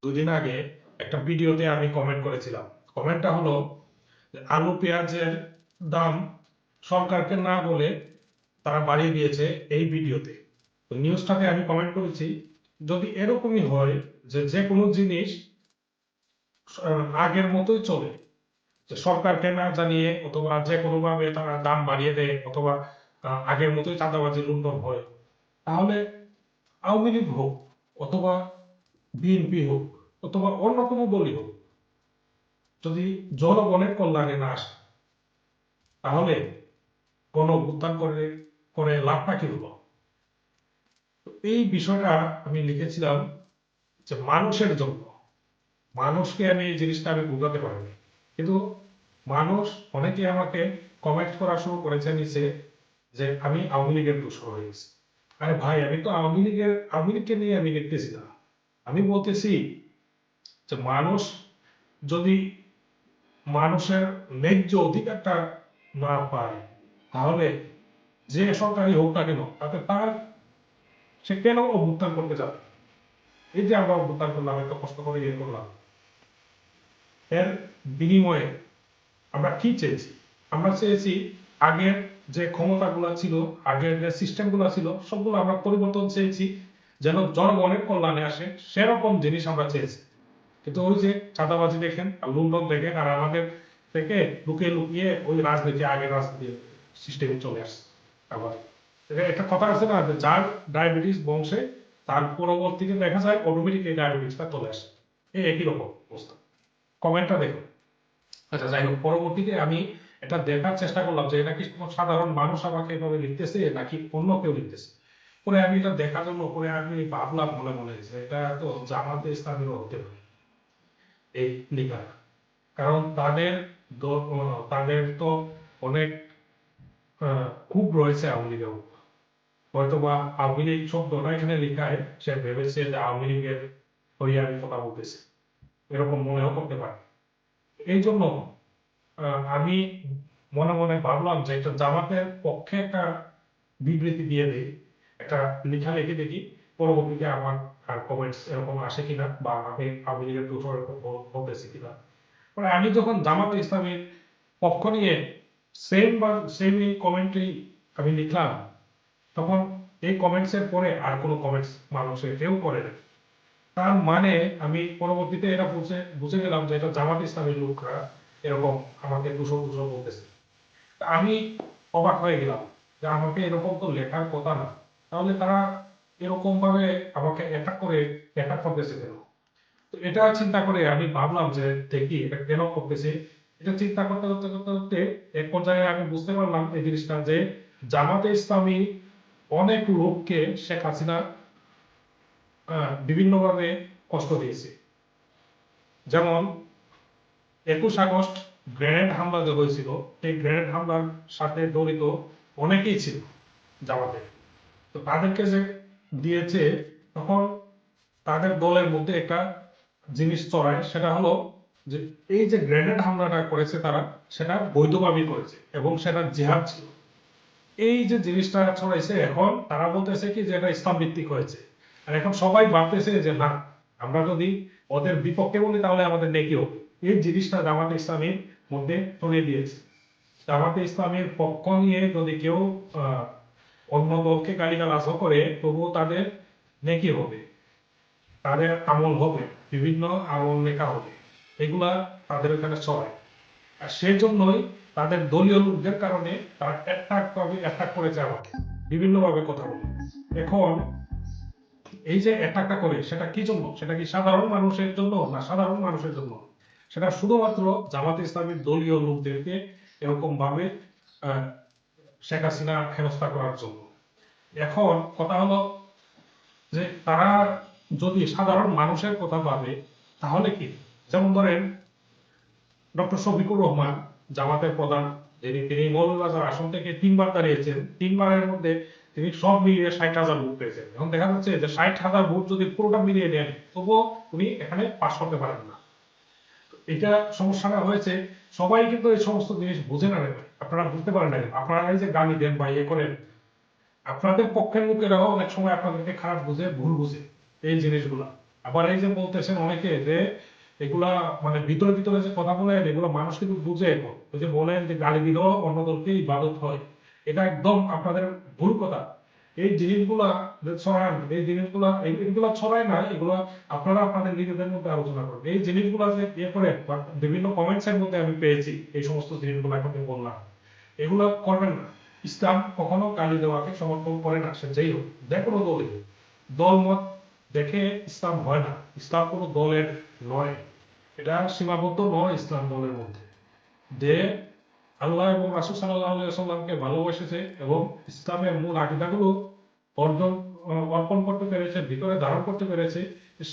দুদিন আগে একটা ভিডিওতে আমি কমেন্ট করেছিলাম। কমেন্টটা হলো যে আলু পেঁয়াজের দাম সরকারকে না বলে তারা বাড়িয়ে দিয়েছে এই ভিডিওতে। তো নিউজটাতে আমি কমেন্ট করেছি, যদি এরকমই হয় যে যে কোনো জিনিস আগের মতোই চলে, যে সরকারকে না জানিয়ে অথবা যে কোনো ভাবে তারা দাম বাড়িয়ে দেয় অথবা আগের মতোই চাঁদাবাজি লুণ্ঠন হয়, তাহলে আওয়ামী লীগ হোক অথবা বিএনপি হোক অথবা অন্য কোনো দলই হোক, যদি জনগণের কল্যাণে না আসে, তাহলে গণ অভ্যুত্থান করে করে লাভটা কি হলো? এই বিষয়টা আমি লিখেছিলাম যে মানুষের জন্য, মানুষকে আমি এই জিনিসটা আমি বোঝাতে পারিনি। কিন্তু মানুষ অনেকে আমাকে কমেন্ট করা শুরু করেছে নিচে যে আমি আওয়ামী লীগের দোষর হয়ে গেছি। আরে ভাই, আমি তো আওয়ামী লীগকে নিয়ে আমি লিখতেছি না। আমি বলতেছি যে মানুষ যদি মানুষের ন্যায্য অধিকারটা না পায়, তাহলে যে সরকারি হোক না কেন তাতে তার সে কেন অভ্যুত্থান করতে যাবে? এই যে আমরা অভ্যুত্থান করলাম, এত কষ্ট করে ইয়ে করলাম, এর বিনিময়ে আমরা কি চেয়েছি? আমরা চেয়েছি আগের যে ক্ষমতাগুলো ছিল, আগের যে সিস্টেমগুলো ছিল, সবগুলো আমরা পরিবর্তন চেয়েছি, যেন জনগণের কল্যাণে আসে সেরকম জিনিস আমরা চেয়েছি। কিন্তু ওই যে চাঁদাবাজি দেখেন, লুণ্ঠন দেখেন, আর আমাদের থেকে লুকিয়ে লুকিয়ে ওই রাজনীতি, আগের রাজনীতি সিস্টেমে চলে আসছে। আবার একটা কথা আছে না, যে যার ডায়াবেটিস বংশে, তার পরবর্তীতে দেখা যায় অটোমেটিক এই ডায়াবেটিসটা চলে আসে। এই একই রকম অবস্থা। কমেন্টটা দেখুন। আচ্ছা, যাই হোক, পরবর্তীতে আমি এটা দেখার চেষ্টা করলাম যে এটা কি কোনো সাধারণ মানুষ আমাকে এভাবে লিখতেছে নাকি অন্য কেউ লিখতেছে। পরে আমি এটা দেখার জন্য পরে আমি ভাবলাম মনে মনে যে এটা তো জামাতে ইসলামীরও হতে পারে এই লেখা। কারণ তাদের তো অনেক খুব রয়েছে আওয়ামী লীগের। হয়তোবা আওয়ামী লীগ শব্দটা এখানে লেখায় সে ভেবেছে যে আওয়ামী লীগের হয়ে আমি কথা বলতেছি, এরকম মনেও করতে পারে। এই জন্য আমি মনে মনে ভাবলাম যে একটা জামাতের পক্ষে একটা বিবৃতি দিয়ে দিই, একটা লেখা লিখে দেখি, পরবর্তীতে আমার আর কমেন্টস এরকম আসে কিনা বা আমাকে আওয়ামী লীগের দোষর এরকম বলতেছি কিনা। পরে আমি যখন জামাতে ইসলামের পক্ষ নিয়ে সেম এই কমেন্টই আমি লিখলাম, তখন এই কমেন্টস এর পরে আর কোনো কমেন্টস মানুষের কেউ করে না। তার মানে আমি পরবর্তীতে এটা বুঝে গেলাম যে এটা জামাত ইসলামের লোকরা এরকম আমাকে দূষণ দূষণ বলতেছে। আমি অবাক হয়ে গেলাম যে আমাকে এরকম তো লেখার কথা না, তাহলে তারা এরকম ভাবে আমাকে অ্যাটাক করতেছে কেন? তো এটা চিন্তা করে আমি ভাবলাম যে দেখি এটা কেন করতেছে। এটা চিন্তা করতে করতে করতে করতে এক পর্যায়ে আমি বুঝতে পারলাম এই জিনিসটা, যে জামাতে ইসলামী অনেক লোককে শেখ হাসিনা বিভিন্নভাবে কষ্ট দিয়েছে। যেমন 21 আগস্ট গ্রেনেড হামলা যে হয়েছিল, এই গ্রেনেড হামলার সাথে জড়িত অনেকেই ছিল জামাতে। তো তাদেরকে যে দিয়েছে, তখন তাদের দলের মধ্যে একটা জিনিস চড়ায়, সেটা হলো যে এই যে গ্রেনেড হামলাটা করেছে তারা, সেটা বৈধভাবেই করেছে এবং সেটা জিহাদ ছিল। এই যে জিনিসটা ছড়াইছে, এখন তারা বলতেছে কি যে এটা ইসলাম ভিত্তিক হয়েছে। আর এখন সবাই ভাবতেছে যে না, আমরা যদি ওদের বিপক্ষে বলি তাহলে আমাদের নেকি হবে। এই জিনিসটা জামাতে ইসলামীর মধ্যে ছড়িয়ে দিয়েছে। জামাতে ইসলামের পক্ষ নিয়ে যদি কেউ আহ অন্য দলকে গালিগালাজও করে, তবুও তাদের নেকি হবে, তাদের আমল হবে, বিভিন্ন আমল লেখা হবে, এগুলা তাদের ওখানে চড়ায়। আর সেই জন্যই তাদের দলীয় লোকদের কারণে তারা অ্যাটাক করেছে আমাকে, বিভিন্ন ভাবে কথা বলে। এখন এই যে অ্যাটাকটা করে, সেটা কি জন্য? সেটা কি সাধারণ মানুষের জন্য না সাধারণ মানুষের জন্য? সেটা শুধুমাত্র জামাতে ইসলামের দলীয় লোকদেরকে এরকম ভাবে আহ, শেখ হাসিনা হেনস্থা করার জন্য। এখন কথা হলো যে তারা যদি সাধারণ মানুষের কথা ভাবে, তাহলে কি? যেমন ধরেন ডক্টর শফিকুর রহমান, জামাতের প্রধান, তিনি মৌলভীবাজার আসন থেকে 3বার দাঁড়িয়েছেন, 3বারের মধ্যে তিনি সব মিলিয়ে 60,000 ভোট পেয়েছেন। এখন দেখা যাচ্ছে যে 60,000 ভোট যদি পুরোটা মিলিয়ে নেন, তবুও উনি এখানে পাশ করতে পারেন না। এটা সমস্যাটা হয়েছে, সবাই কিন্তু এই সমস্ত জিনিস বুঝে না রে ভাই। আপনারা বুঝতে পারেন না, আপনারা এই যে গালি দেন বা ইয়ে করেন, আপনাদের পক্ষের লোকেরাও অনেক সময় আপনাদেরকে খারাপ বুঝে, ভুল বুঝে এই জিনিসগুলা। আবার এই যে বলতেছেন অনেকে যে এগুলা মানে ভিতরে ভিতরে যে কথা বলেন এগুলো মানুষ কিন্তু বুঝে এখন। ওই যে বলেন যে গালি দিলেও অন্য দলকে ইবাদত হয়, এটা একদম আপনাদের ভুল কথা। এই জিনিসগুলা যে ছড়ান, এই জিনিসগুলা এগুলা ছড়ায় না, এগুলা আপনারা আপনাদের নিজেদের মধ্যে আলোচনা করেন। এই জিনিসগুলা যে ইয়ে করে বা বিভিন্ন কমেন্টস এর মধ্যে আমি পেয়েছি এই সমস্ত জিনিসগুলো এখন যে বললাম, এগুলো করবেন না। ইসলাম কখনো গালি দেওয়াকে সমর্থন করে না, সে যেই হোক, যে কোনো দলই হোক। দল মত দেখে ইসলাম হয় না, ইসলাম কোনো দলের নয়, এটা সীমাবদ্ধ নয় ইসলাম দলের মধ্যে। যে আল্লাহ এবং রাসূল সাল্লাল্লাহু আলাইহি ওয়াসাল্লামকে ভালোবেসেছে এবং ইসলামের মূল আকীদাগুলো অর্জন অর্পণ করতে পেরেছে, ভিতরে ধারণ করতে পেরেছে,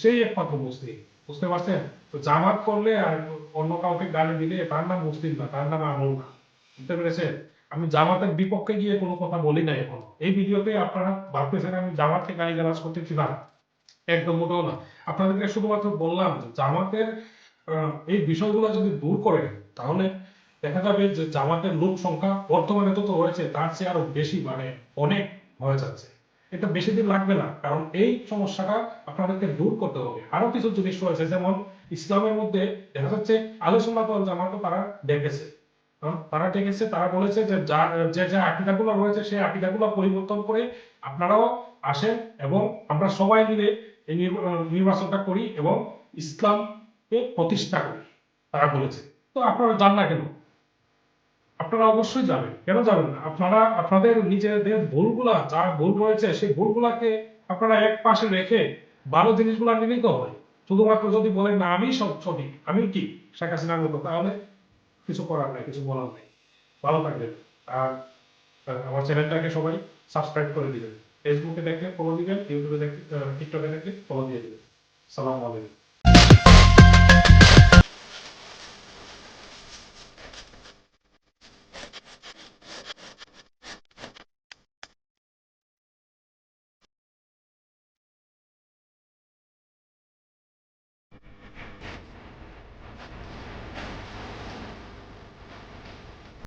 সেই একমাত্র মুসলিম। বুঝতে পারছেন? তো জামাত করলে আর অন্য কাউকে গালি দিলে তার নাম মুসলিম না, তার নাম আমল না। বুঝতে পেরেছেন? আমি জামাতের বিপক্ষে গিয়ে কোনো কথা বলি না এখন। এই ভিডিওতে আপনারা ভাবতেছেন আমি জামাতকে গালিগালাজ করতেছি, না, একদম মোটেও না। আপনাদেরকে শুধুমাত্র বললাম যে জামাতের এই বিষয়গুলো যদি দূর করেন তাহলে দেখা যাবে যে জামাতের লোক সংখ্যা বর্তমানে তো হয়েছে তার চেয়ে আরো বেশি, মানে অনেক হয়ে যাচ্ছে। এটা বেশি দিন লাগবে না, কারণ এই সমস্যাটা আপনাদেরকে দূর করতে হবে। আরো কিছু জিনিস রয়েছে, যেমন ইসলামের মধ্যে দেখা যাচ্ছে আহলে সুন্নাত ওয়াল জামাত তারা ডেকেছে, তারা ডেকেছে, তারা বলেছে যে যে যে আকীদাগুলো রয়েছে সেই আকীদাগুলো পরিবর্তন করে আপনারাও আসেন এবং আমরা সবাই মিলে এই নির্বাচনটা করি এবং ইসলামকে প্রতিষ্ঠা করি, তারা বলেছে। তো আপনারা যান না কেন? আপনারা অবশ্যই যাবেন, কেন যাবেন না? আপনারা আপনাদের নিজেদের ভুলগুলা, যা ভুল রয়েছে সেই ভুলগুলাকে আপনারা এক পাশে রেখে ভালো জিনিসগুলা নিলেই তো হয়। শুধুমাত্র যদি বলেন না আমি সব সঠিক, আমি কি শেখ হাসিনার মতো, তাহলে কিছু করার নাই, কিছু বলার নাই। ভালো থাকবেন। আর আমার চ্যানেলটাকে সবাই সাবস্ক্রাইব করে দিবেন। ফেসবুকে দেখলে ফলো দিবেন, ইউটিউবে দেখলে, টিকটকে দেখলে ফলো দিয়ে দিবেন। সালাম আলাইকুম।